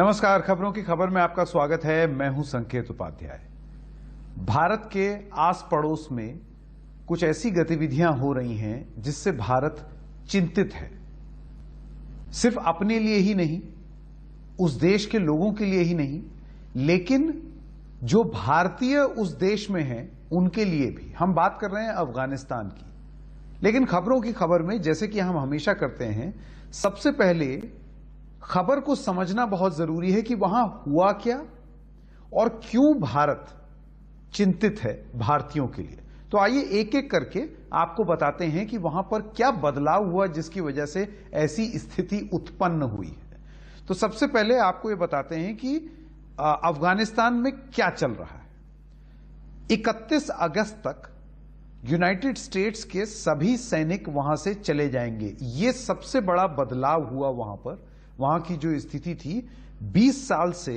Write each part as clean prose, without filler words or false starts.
नमस्कार, खबरों की खबर में आपका स्वागत है। मैं हूं संकेत उपाध्याय। भारत के आस पड़ोस में कुछ ऐसी गतिविधियां हो रही हैं जिससे भारत चिंतित है। सिर्फ अपने लिए ही नहीं, उस देश के लोगों के लिए ही नहीं, लेकिन जो भारतीय उस देश में हैं उनके लिए भी। हम बात कर रहे हैं अफगानिस्तान की। लेकिन खबरों की खबर में, जैसे कि हम हमेशा करते हैं, सबसे पहले खबर को समझना बहुत जरूरी है कि वहां हुआ क्या और क्यों भारत चिंतित है भारतीयों के लिए। तो आइए एक एक करके आपको बताते हैं कि वहां पर क्या बदलाव हुआ जिसकी वजह से ऐसी स्थिति उत्पन्न हुई है। तो सबसे पहले आपको ये बताते हैं कि अफगानिस्तान में क्या चल रहा है। 31 अगस्त तक यूनाइटेड स्टेट्स के सभी सैनिक वहां से चले जाएंगे। यह सबसे बड़ा बदलाव हुआ वहां पर। वहां की जो स्थिति थी, 20 साल से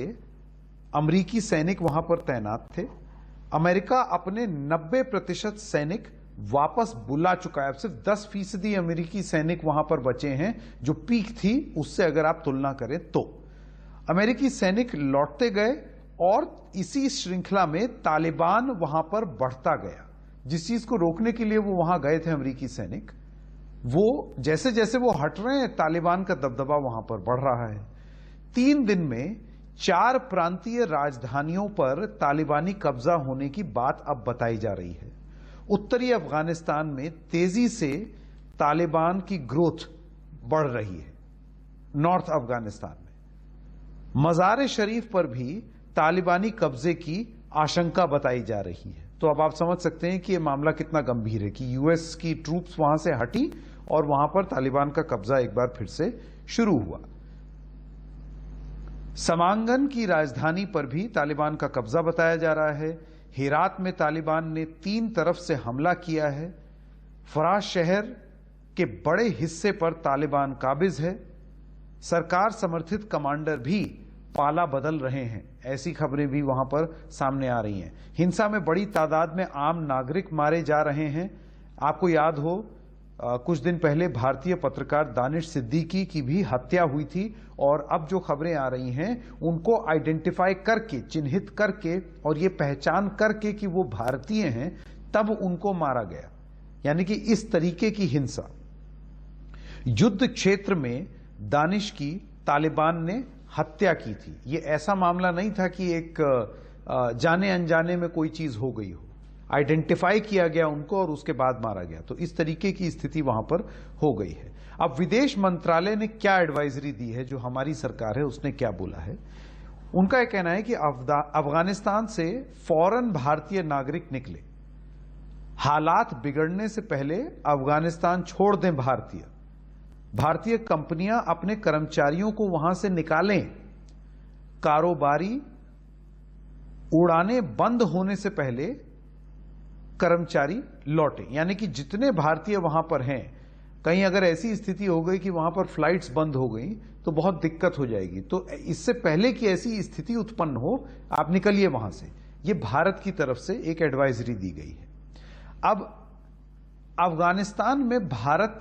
अमेरिकी सैनिक वहां पर तैनात थे। अमेरिका अपने 90% सैनिक वापस बुला चुका है। अब सिर्फ 10% अमेरिकी सैनिक वहां पर बचे हैं, जो पीक थी उससे अगर आप तुलना करें तो। अमेरिकी सैनिक लौटते गए और इसी श्रृंखला में तालिबान वहां पर बढ़ता गया। जिस चीज को रोकने के लिए वो वहां गए थे अमेरिकी सैनिक, वो जैसे जैसे वो हट रहे हैं, तालिबान का दबदबा वहां पर बढ़ रहा है। 3 दिन में 4 प्रांतीय राजधानियों पर तालिबानी कब्जा होने की बात अब बताई जा रही है। उत्तरी अफगानिस्तान में तेजी से तालिबान की ग्रोथ बढ़ रही है। नॉर्थ अफगानिस्तान में मजार शरीफ पर भी तालिबानी कब्जे की आशंका बताई जा रही है। तो अब आप समझ सकते हैं कि यह मामला कितना गंभीर है कि यूएस की ट्रूप्स वहां से हटी और वहां पर तालिबान का कब्जा एक बार फिर से शुरू हुआ। समांगन की राजधानी पर भी तालिबान का कब्जा बताया जा रहा है। हेरात में तालिबान ने 3 तरफ से हमला किया है। फराज शहर के बड़े हिस्से पर तालिबान काबिज है। सरकार समर्थित कमांडर भी पाला बदल रहे हैं, ऐसी खबरें भी वहां पर सामने आ रही हैं। हिंसा में बड़ी तादाद में आम नागरिक मारे जा रहे हैं। आपको याद हो, कुछ दिन पहले भारतीय पत्रकार दानिश सिद्दीकी की भी हत्या हुई थी और अब जो खबरें आ रही हैं उनको आइडेंटिफाई करके, चिन्हित करके और ये पहचान करके कि वो भारतीय हैं, तब उनको मारा गया। यानी कि इस तरीके की हिंसा। युद्ध क्षेत्र में दानिश की तालिबान ने हत्या की थी। ये ऐसा मामला नहीं था कि एक जाने अनजाने में कोई चीज हो गई हो। आइडेंटिफाई किया गया उनको और उसके बाद मारा गया। तो इस तरीके की स्थिति वहां पर हो गई है। अब विदेश मंत्रालय ने क्या एडवाइजरी दी है, जो हमारी सरकार है उसने क्या बोला है। उनका यह कहना है कि अफगानिस्तान से फौरन भारतीय नागरिक निकले। हालात बिगड़ने से पहले अफगानिस्तान छोड़ दें भारतीय कंपनियां अपने कर्मचारियों को वहां से निकालें। कारोबारी उड़ानें बंद होने से पहले कर्मचारी लौटे। यानी कि जितने भारतीय वहां पर हैं, कहीं अगर ऐसी स्थिति हो गई कि वहां पर फ्लाइट्स बंद हो गई तो बहुत दिक्कत हो जाएगी। तो इससे पहले कि ऐसी स्थिति उत्पन्न हो, आप निकलिए वहां से। यह भारत की तरफ से एक एडवाइजरी दी गई है। अब अफगानिस्तान में भारत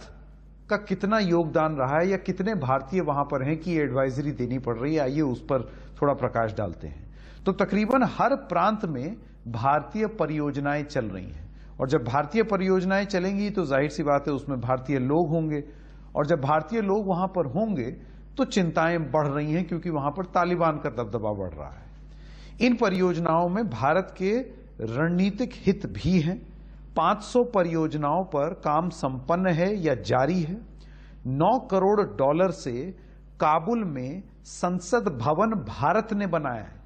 का कितना योगदान रहा है या कितने भारतीय वहां पर हैं कि एडवाइजरी देनी पड़ रही है, आइए उस पर थोड़ा प्रकाश डालते हैं। तो तकरीबन हर प्रांत में भारतीय परियोजनाएं चल रही हैं और जब भारतीय परियोजनाएं चलेंगी तो जाहिर सी बात है उसमें भारतीय लोग होंगे और जब भारतीय लोग वहां पर होंगे तो चिंताएं बढ़ रही हैं क्योंकि वहां पर तालिबान का दबदबा बढ़ रहा है। इन परियोजनाओं में भारत के रणनीतिक हित भी हैं। 500 परियोजनाओं पर काम संपन्न है या जारी है। $9 करोड़ से काबुल में संसद भवन भारत ने बनाया है।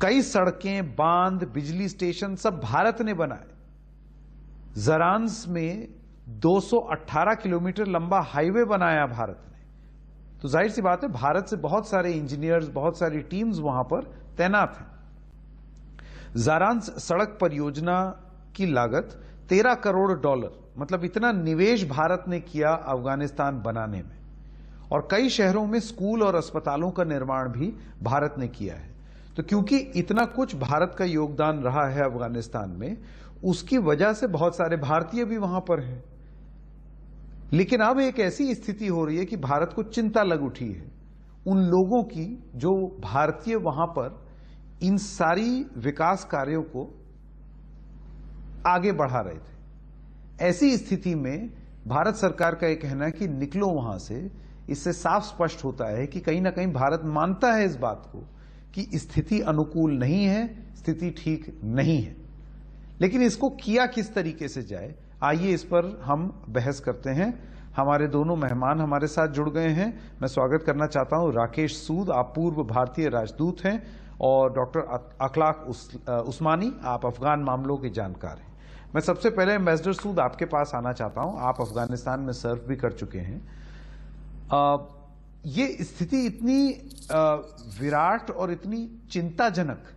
कई सड़कें, बांध, बिजली स्टेशन सब भारत ने बनाए। जरांस में 218 किलोमीटर लंबा हाईवे बनाया भारत ने। तो जाहिर सी बात है भारत से बहुत सारे इंजीनियर्स, बहुत सारी टीम्स वहां पर तैनात हैं। जारांस सड़क परियोजना की लागत $13 करोड़, मतलब इतना निवेश भारत ने किया अफगानिस्तान बनाने में। और कई शहरों में स्कूल और अस्पतालों का निर्माण भी भारत ने किया है। तो क्योंकि इतना कुछ भारत का योगदान रहा है अफगानिस्तान में, उसकी वजह से बहुत सारे भारतीय भी वहां पर हैं। लेकिन अब एक ऐसी स्थिति हो रही है कि भारत को चिंता लग उठी है उन लोगों की जो भारतीय वहां पर इन सारी विकास कार्यों को आगे बढ़ा रहे थे। ऐसी स्थिति में भारत सरकार का यह कहना है कि निकलो वहां से, इससे साफ स्पष्ट होता है कि कहीं ना कहीं भारत मानता है इस बात को कि स्थिति अनुकूल नहीं है, स्थिति ठीक नहीं है। लेकिन इसको किया किस तरीके से जाए, आइए इस पर हम बहस करते हैं। हमारे दोनों मेहमान हमारे साथ जुड़ गए हैं। मैं स्वागत करना चाहता हूं राकेश सूद, आप पूर्व भारतीय राजदूत हैं, और डॉक्टर अखलाक उस्मानी, आप अफगान मामलों के जानकार हैं। मैं सबसे पहले एम्बेसडर सूद आपके पास आना चाहता हूं, आप अफगानिस्तान में सर्व भी कर चुके हैं। ये स्थिति इतनी विराट और इतनी चिंताजनक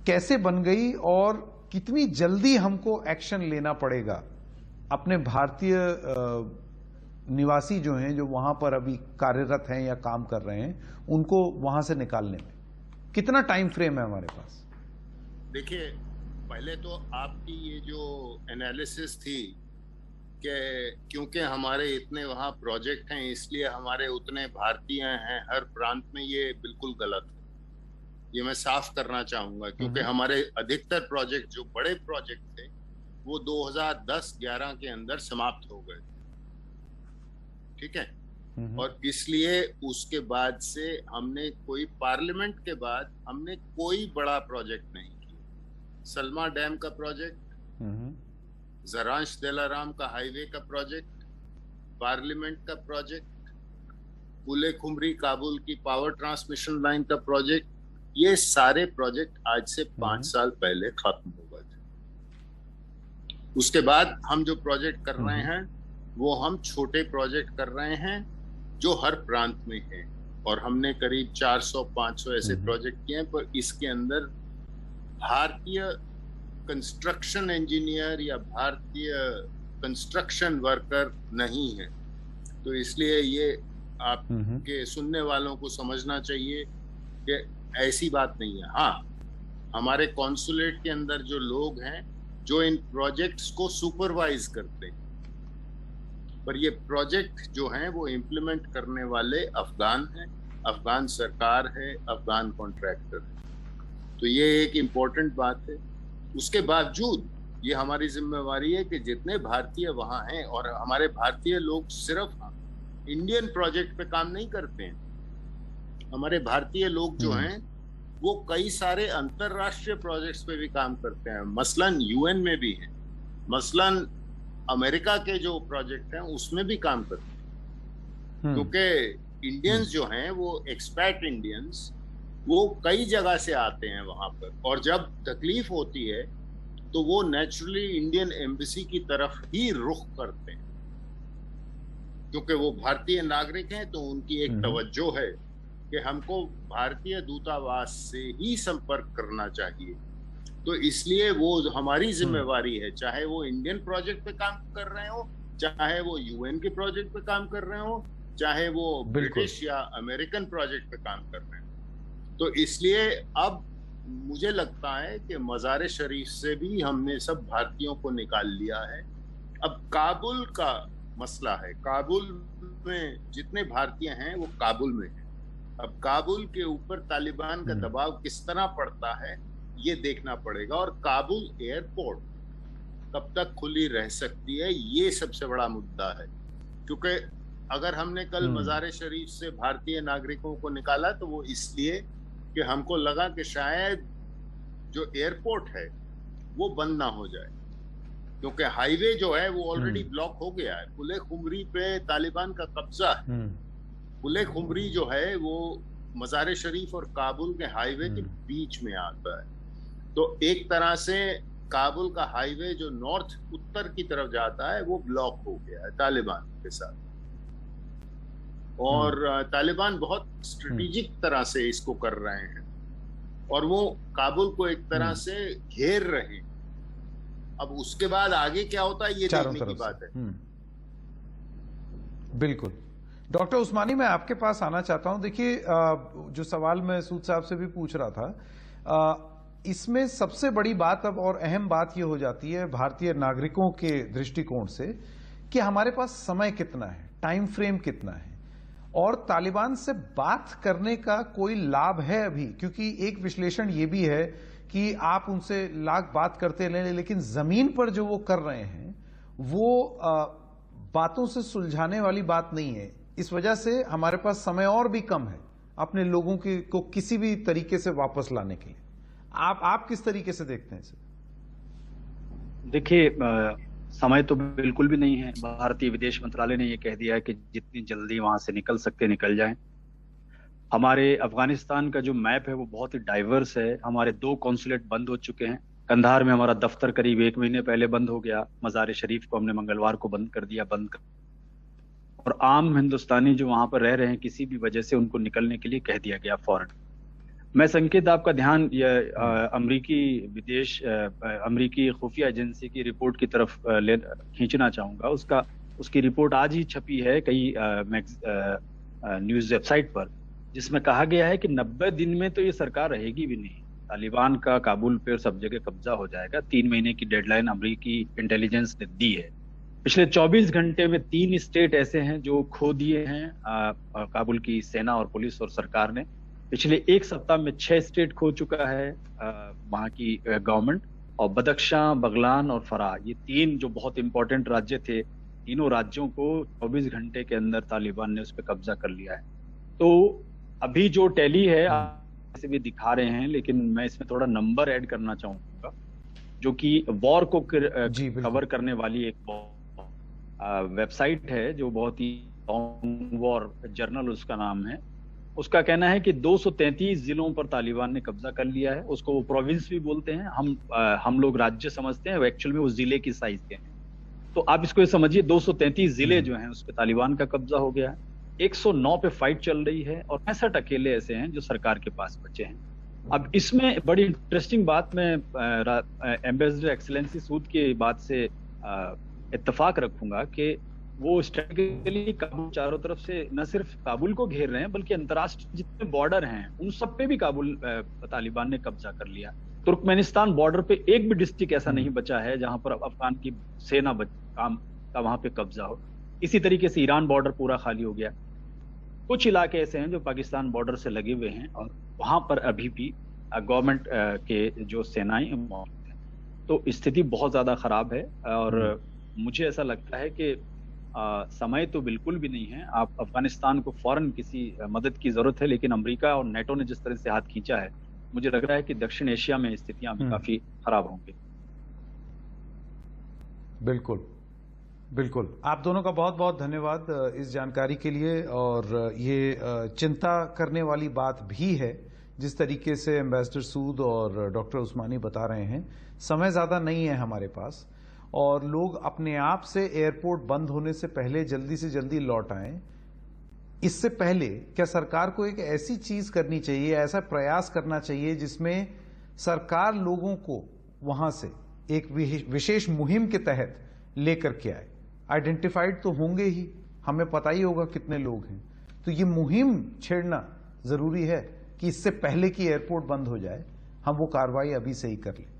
कैसे बन गई, और कितनी जल्दी हमको एक्शन लेना पड़ेगा अपने भारतीय निवासी जो हैं, जो वहां पर अभी कार्यरत हैं या काम कर रहे हैं, उनको वहां से निकालने में कितना टाइम फ्रेम है हमारे पास? देखिए, पहले तो आपकी ये जो एनालिसिस थी कि क्योंकि हमारे इतने वहाँ प्रोजेक्ट हैं इसलिए हमारे उतने भारतीय हैं हर प्रांत में, ये बिल्कुल गलत है। ये मैं साफ करना चाहूंगा, क्योंकि हमारे अधिकतर प्रोजेक्ट जो बड़े प्रोजेक्ट थे वो 2010-11 के अंदर समाप्त हो गए, ठीक है। और इसलिए उसके बाद से हमने कोई, पार्लियामेंट के बाद हमने कोई बड़ा प्रोजेक्ट नहीं किया। सलमा डैम का प्रोजेक्ट, जरांश दिलाराम का हाईवे का प्रोजेक्ट, पार्लियामेंट का प्रोजेक्ट, पुले खुमरी काबुल की पावर ट्रांसमिशन लाइन का प्रोजेक्ट, ये सारे प्रोजेक्ट आज से 5 साल पहले खत्म हो गए थे। उसके बाद हम जो प्रोजेक्ट कर रहे हैं वो हम छोटे प्रोजेक्ट कर रहे हैं जो हर प्रांत में हैं, और हमने करीब 400-500 ऐसे प्रोजेक्ट किए हैं। पर इसके अंदर भारतीय कंस्ट्रक्शन इंजीनियर या भारतीय कंस्ट्रक्शन वर्कर नहीं है। तो इसलिए ये आपके सुनने वालों को समझना चाहिए कि ऐसी बात नहीं है। हाँ, हमारे कॉन्सुलेट के अंदर जो लोग हैं जो इन प्रोजेक्ट्स को सुपरवाइज करते हैं, पर ये प्रोजेक्ट जो हैं वो इम्प्लीमेंट करने वाले अफगान हैं, अफगान सरकार है, अफगान कॉन्ट्रैक्टर है। तो ये एक इम्पोर्टेंट बात है। उसके बावजूद ये हमारी जिम्मेवारी है कि जितने भारतीय वहाँ हैं, और हमारे भारतीय लोग सिर्फ इंडियन प्रोजेक्ट पे काम नहीं करते हैं, हमारे भारतीय लोग जो हैं वो कई सारे अंतरराष्ट्रीय प्रोजेक्ट्स पे भी काम करते हैं। मसलन यूएन में भी हैं, मसलन अमेरिका के जो प्रोजेक्ट हैं उसमें भी काम करते हैं। क्योंकि इंडियंस जो हैं वो एक्सपैट इंडियंस वो कई जगह से आते हैं वहां पर, और जब तकलीफ होती है तो वो नेचुरली इंडियन एम्बेसी की तरफ ही रुख करते हैं, क्योंकि वो भारतीय नागरिक हैं। तो उनकी एक तवज्जो है कि हमको भारतीय दूतावास से ही संपर्क करना चाहिए। तो इसलिए वो हमारी जिम्मेवारी है, चाहे वो इंडियन प्रोजेक्ट पे काम कर रहे हो, चाहे वो यूएन के प्रोजेक्ट पे काम कर रहे हो, चाहे वो ब्रिटिश या अमेरिकन प्रोजेक्ट पे काम कर रहे हो। तो इसलिए अब मुझे लगता है कि मज़ार शरीफ से भी हमने सब भारतीयों को निकाल लिया है। अब काबुल का मसला है, काबुल में जितने भारतीय हैं वो काबुल में हैं। अब काबुल के ऊपर तालिबान का दबाव किस तरह पड़ता है ये देखना पड़ेगा, और काबुल एयरपोर्ट कब तक खुली रह सकती है ये सबसे बड़ा मुद्दा है। क्योंकि अगर हमने कल मज़ार शरीफ से भारतीय नागरिकों को निकाला तो वो इसलिए कि हमको लगा कि शायद जो एयरपोर्ट है वो बंद ना हो जाए, क्योंकि हाईवे जो है वो ऑलरेडी ब्लॉक हो गया है। पुले खुमरी पे तालिबान का कब्जा है। पुले खुमरी जो है वो मज़ार शरीफ और काबुल के हाईवे के बीच में आता है। तो एक तरह से काबुल का हाईवे जो नॉर्थ उत्तर की तरफ जाता है वो ब्लॉक हो गया है तालिबान के साथ, और तालिबान बहुत स्ट्रेटेजिक तरह से इसको कर रहे हैं, और वो काबुल को एक तरह से घेर रहे हैं। अब उसके बाद आगे क्या होता है ये देखने की बात है। बिल्कुल। डॉक्टर उस्मानी, मैं आपके पास आना चाहता हूं। देखिए, जो सवाल मैं सूद साहब से भी पूछ रहा था, इसमें सबसे बड़ी बात अब और अहम बात यह हो जाती है भारतीय नागरिकों के दृष्टिकोण से कि हमारे पास समय कितना है, टाइम फ्रेम कितना है, और तालिबान से बात करने का कोई लाभ है अभी? क्योंकि एक विश्लेषण ये भी है कि आप उनसे लाख बात करते रहे, लेकिन जमीन पर जो वो कर रहे हैं वो बातों से सुलझाने वाली बात नहीं है। इस वजह से हमारे पास समय और भी कम है अपने लोगों को किसी भी तरीके से वापस लाने के लिए। आप किस तरीके से देखते हैं इसे? देखिए, समय तो बिल्कुल भी नहीं है। भारतीय विदेश मंत्रालय ने यह कह दिया है कि जितनी जल्दी वहां से निकल सकते निकल जाएं। हमारे अफगानिस्तान का जो मैप है वो बहुत ही डाइवर्स है। हमारे 2 कॉन्सुलेट बंद हो चुके हैं। कंधार में हमारा दफ्तर करीब 1 महीने पहले बंद हो गया। मज़ार शरीफ को हमने मंगलवार को बंद कर दिया। और आम हिंदुस्तानी जो वहां पर रह रहे हैं किसी भी वजह से उनको निकलने के लिए कह दिया गया फौरन। मैं संकेत आपका ध्यान अमरीकी खुफिया एजेंसी की रिपोर्ट की तरफ खींचना चाहूंगा। उसकी रिपोर्ट आज ही छपी है कई न्यूज वेबसाइट पर, जिसमें कहा गया है कि 90 दिन में तो ये सरकार रहेगी भी नहीं। तालिबान का काबुल पे और सब जगह कब्जा हो जाएगा। 3 महीने की डेडलाइन अमरीकी इंटेलिजेंस ने दी है। पिछले 24 घंटे में 3 स्टेट ऐसे हैं जो खो दिए हैं काबुल की सेना और पुलिस और सरकार ने। पिछले 1 सप्ताह में 6 स्टेट खो चुका है वहां की गवर्नमेंट। और बदख्शां, बगलान और फराह, ये 3 जो बहुत इंपॉर्टेंट राज्य थे, तीनों राज्यों को 24 घंटे के अंदर तालिबान ने उस पर कब्जा कर लिया है। तो अभी जो टैली है ऐसे भी दिखा रहे हैं, लेकिन मैं इसमें थोड़ा नंबर ऐड करना चाहूंगा, जो कि वॉर को कवर करने वाली एक वेबसाइट है जो बहुत ही लॉन्ग वॉर जर्नल उसका नाम है। उसका कहना है कि 233 जिलों पर तालिबान ने कब्जा कर लिया है। उसको वो प्रोविंस भी बोलते हैं, हम लोग राज्य समझते हैं, वो एक्चुअल में उस जिले की साइज के हैं। तो आप इसको समझिए, 233 जिले जो हैं उस पर तालिबान का कब्जा हो गया है। 109 पे फाइट चल रही है और 65 अकेले ऐसे हैं जो सरकार के पास बचे हैं। अब इसमें बड़ी इंटरेस्टिंग बात, मैं एम्बेसडर एक्सीलेंसी सूद की बात से इत्तेफाक रखूंगा कि वो स्ट्रेटेजिकली काबुल चारों तरफ से न सिर्फ काबुल को घेर रहे हैं, बल्कि अंतर्राष्ट्रीय जितने बॉर्डर हैं उन सब पे भी तालिबान ने कब्जा कर लिया। तुर्कमेनिस्तान बॉर्डर पे एक भी डिस्ट्रिक्ट ऐसा नहीं बचा है जहां पर अफगान की सेना काम का वहां पे कब्जा हो। इसी तरीके से ईरान बॉर्डर पूरा खाली हो गया। कुछ इलाके ऐसे हैं जो पाकिस्तान बॉर्डर से लगे हुए हैं और वहां पर अभी भी गवर्नमेंट के जो सेनाएं मौजूद हैं। तो स्थिति बहुत ज्यादा खराब है और मुझे ऐसा लगता है कि समय तो बिल्कुल भी नहीं है। आप अफगानिस्तान को फौरन किसी मदद की जरूरत है, लेकिन अमेरिका और नेटो ने जिस तरह से हाथ खींचा है, मुझे लग रहा है कि दक्षिण एशिया में स्थितियां भी काफी खराब होंगी। बिल्कुल बिल्कुल। आप दोनों का बहुत बहुत धन्यवाद इस जानकारी के लिए। और ये चिंता करने वाली बात भी है जिस तरीके से एम्बेसडर सूद और डॉक्टर उस्मानी बता रहे हैं। समय ज्यादा नहीं है हमारे पास और लोग अपने आप से एयरपोर्ट बंद होने से पहले जल्दी से जल्दी लौट आएं। इससे पहले क्या सरकार को एक ऐसी चीज करनी चाहिए, ऐसा प्रयास करना चाहिए जिसमें सरकार लोगों को वहां से एक विशेष मुहिम के तहत लेकर के आए। आइडेंटिफाइड तो होंगे ही, हमें पता ही होगा कितने लोग हैं। तो ये मुहिम छेड़ना जरूरी है कि इससे पहले कि एयरपोर्ट बंद हो जाए हम वो कार्रवाई अभी से ही कर लें।